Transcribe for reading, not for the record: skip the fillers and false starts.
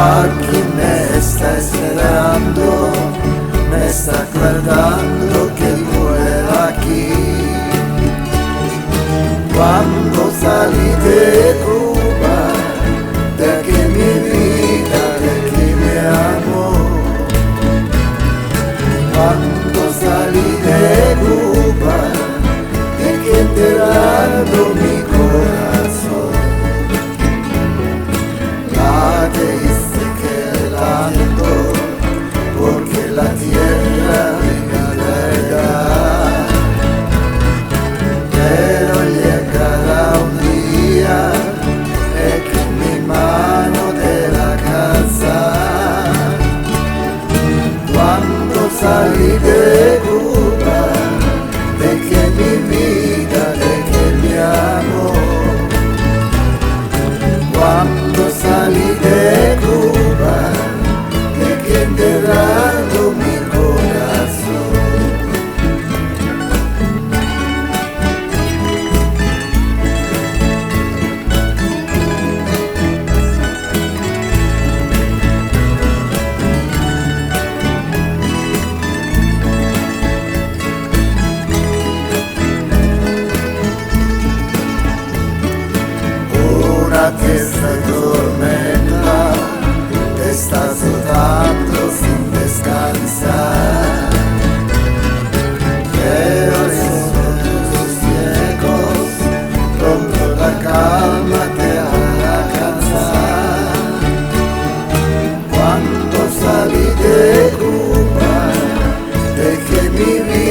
Aquí me está esperando, me está acordando que muero aquí. Cuando salí de Cuba, de que mi vida, de que me amo. Cuando salí de Cuba, de que enterrado mi corazón. La triste quedando, porque la tierra me carga. Pero llegará un día en que mi mano de la casa. Cuando salí de Cuba, de que mi vida, de que mi amor. Cuando salí de Cuba, de que enterrado mi corazón. Que esta tormenta te está azotando sin descansar, pero esos tus ciegos pronto la calma te hará cansar. Cuando salí de Cuba, dejé mi vida.